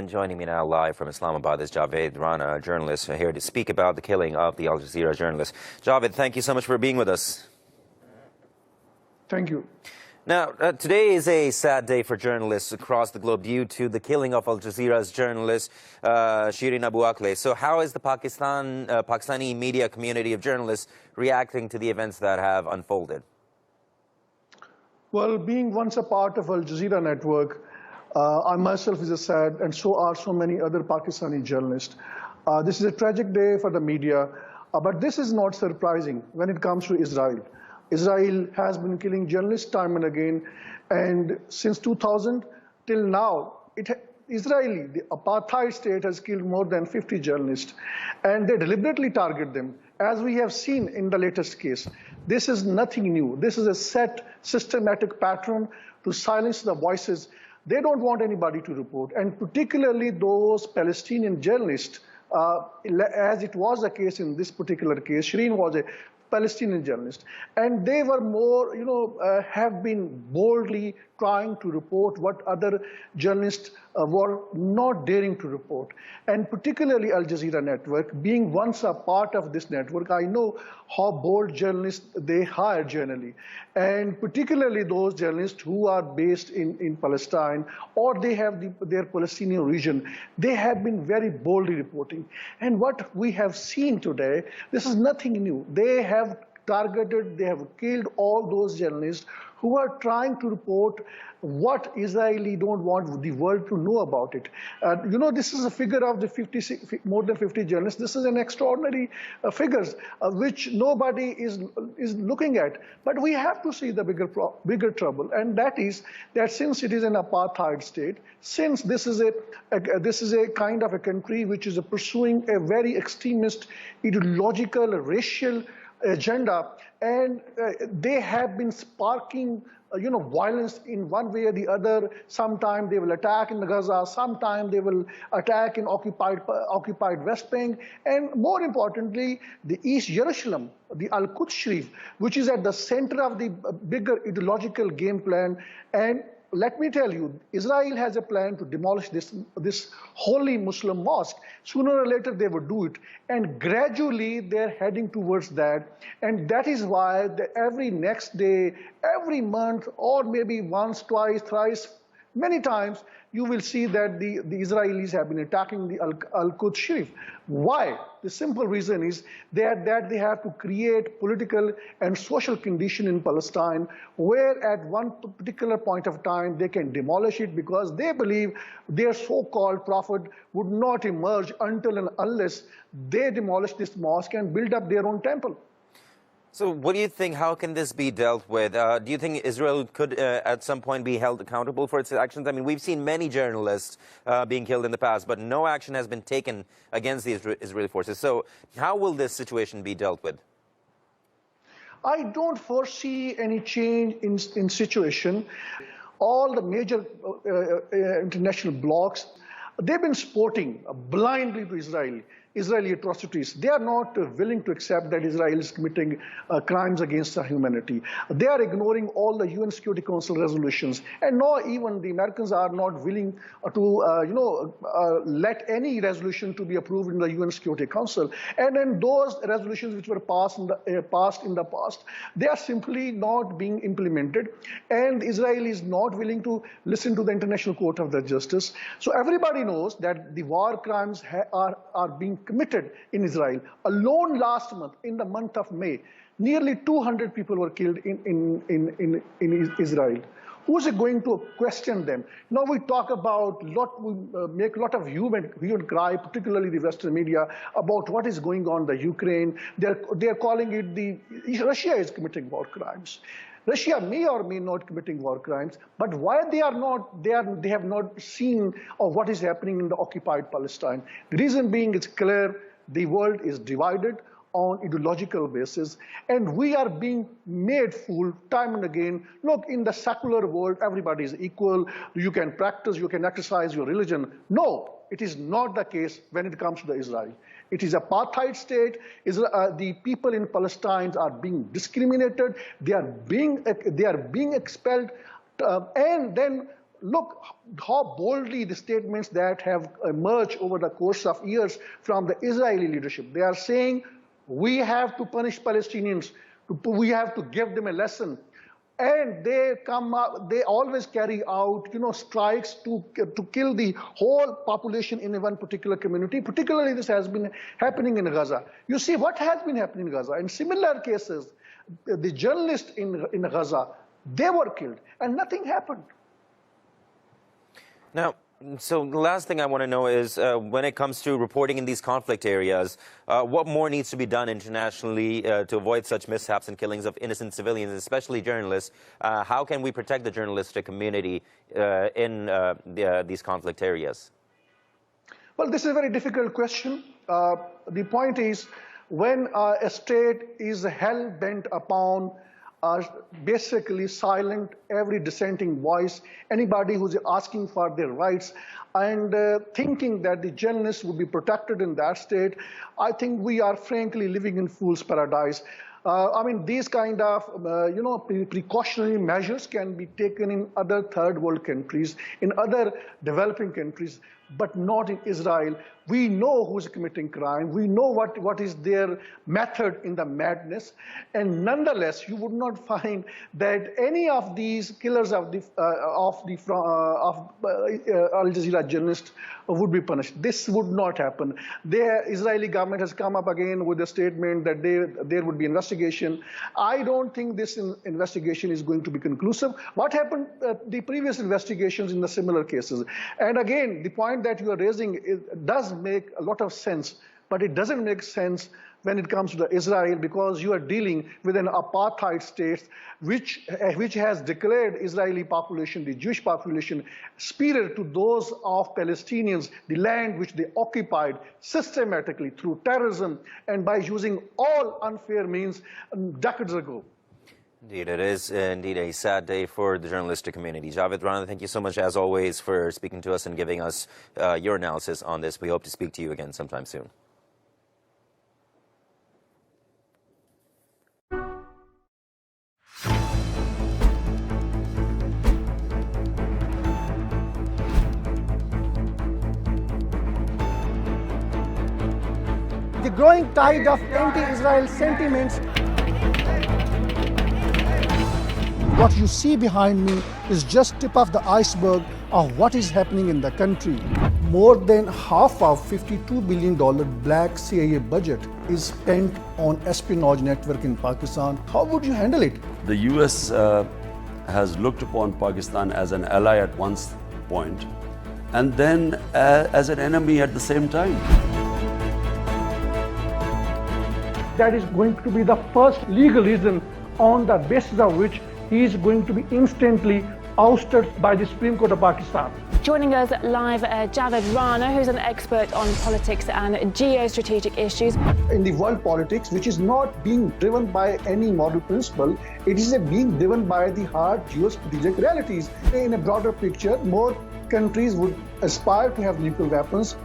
And joining me now live from Islamabad is Javed Rana, a journalist, here to speak about the killing of the Al Jazeera journalist. Javed, thank you so much for being with us. Thank you. Now, today is a sad day for journalists across the globe due to the killing of Al Jazeera's journalist, Shirin Abu Akleh. So how is the Pakistani media community of journalists reacting to the events that have unfolded? Well, being once a part of Al Jazeera network, I myself is sad, and so are so many other Pakistani journalists. This is a tragic day for the media, but this is not surprising when it comes to Israel. Israel has been killing journalists time and again, and since 2000 till now, the apartheid state has killed more than 50 journalists, and they deliberately target them, as we have seen in the latest case. This is nothing new. This is a set, systematic pattern to silence the voices. They don't want anybody to report, and particularly those Palestinian journalists, as it was the case in this particular case. Shireen was a Palestinian journalist, and they were more, have been boldly trying to report what other journalists were not daring to report. And particularly Al Jazeera network, being once a part of this network, I know how bold journalists they hire generally, and particularly those journalists who are based in Palestine, or they have their Palestinian region. They have been very boldly reporting. And what we have seen today, this is nothing new. They have targeted, they have killed all those journalists who are trying to report what Israeli don't want the world to know about it. This is a figure of the more than 50 journalists. This is an extraordinary figures which nobody is looking at. But we have to see the bigger trouble, and that is that since it is an apartheid state, since this is a kind of a country which is pursuing a very extremist, ideological, racial agenda, and they have been sparking violence in one way or the other. Sometime they will attack in Gaza, sometime they will attack in occupied West Bank, and more importantly, the East Jerusalem, the Al-Quds Sharif, which is at the center of the bigger ideological game plan. And let me tell you, Israel has a plan to demolish this holy Muslim mosque. Sooner or later they will do it, and gradually they're heading towards that. And that is why every next day, every month, or maybe once, twice, thrice, many times, you will see that the Israelis have been attacking the Al-Quds Sharif. Why? The simple reason is that they have to create political and social condition in Palestine where at one particular point of time they can demolish it, because they believe their so-called prophet would not emerge until and unless they demolish this mosque and build up their own temple. So what do you think, how can this be dealt with? Do you think Israel could at some point be held accountable for its actions? I mean, we've seen many journalists being killed in the past, but no action has been taken against the Israeli forces. So how will this situation be dealt with? I don't foresee any change in situation. All the major international blocs, they've been supporting blindly to Israeli atrocities. They are not willing to accept that Israel is committing crimes against humanity. They are ignoring all the UN Security Council resolutions, and nor even the Americans are not willing to let any resolution to be approved in the UN Security Council. And then those resolutions which were passed in the past, they are simply not being implemented, and Israel is not willing to listen to the International Court of Justice. So everybody knows that the war crimes are being committed in Israel. Alone last month, in the month of May, nearly 200 people were killed in Israel. Who's going to question them? Now we talk about we make a lot of human cry, particularly the Western media, about what is going on in the Ukraine. They're calling it Russia is committing war crimes. Russia may or may not committing war crimes, but why they have not seen of what is happening in the occupied Palestine. The reason being, it's clear, the world is divided on ideological basis, and we are being made fool time and again. Look, in the secular world, everybody is equal. You can practice, you can exercise your religion. No, it is not the case when it comes to Israel. It is apartheid state. The people in Palestine are being discriminated. They are being expelled, and then look how boldly the statements that have emerged over the course of years from the Israeli leadership. They are saying, we have to punish Palestinians, we have to give them a lesson. And they come up, they always carry out, strikes to kill the whole population in one particular community. Particularly, this has been happening in Gaza. You see what has been happening in Gaza. In similar cases, the journalists in Gaza, they were killed, and nothing happened. Now, so the last thing I want to know is when it comes to reporting in these conflict areas, what more needs to be done internationally to avoid such mishaps and killings of innocent civilians, especially journalists? How can we protect the journalistic community in these conflict areas? Well, this is a very difficult question. The point is, when a state is hell-bent upon basically silent every dissenting voice, anybody who's asking for their rights, and thinking that the journalists would be protected in that state, I think we are frankly living in fool's paradise. I mean, these kind of, precautionary measures can be taken in other third world countries, in other developing countries, but not in Israel. We know who's committing crime. We know what is their method in the madness. And nonetheless, you would not find that any of these killers of Al Jazeera journalists would be punished. This would not happen. The Israeli government has come up again with a statement that there would be investigation. I don't think this investigation is going to be conclusive. What happened the previous investigations in the similar cases? And again, the point that you are raising does make a lot of sense, but it doesn't make sense when it comes to Israel, because you are dealing with an apartheid state which has declared Israeli population, the Jewish population, superior to those of Palestinians, the land which they occupied systematically through terrorism and by using all unfair means decades ago. Indeed, it is indeed a sad day for the journalistic community. Javed Rana, thank you so much, as always, for speaking to us and giving us your analysis on this. We hope to speak to you again sometime soon. The growing tide of anti-Israel sentiments. What you see behind me is just tip of the iceberg of what is happening in the country. More than half of $52 billion black CIA budget is spent on espionage network in Pakistan. How would you handle it? The US has looked upon Pakistan as an ally at one point and then as an enemy at the same time. That is going to be the first legal reason on the basis of which he is going to be instantly ousted by the Supreme Court of Pakistan. Joining us live, Javed Rana, who's an expert on politics and geostrategic issues. In the world politics, which is not being driven by any moral principle, it is being driven by the hard geo-strategic realities. In a broader picture, more countries would aspire to have nuclear weapons.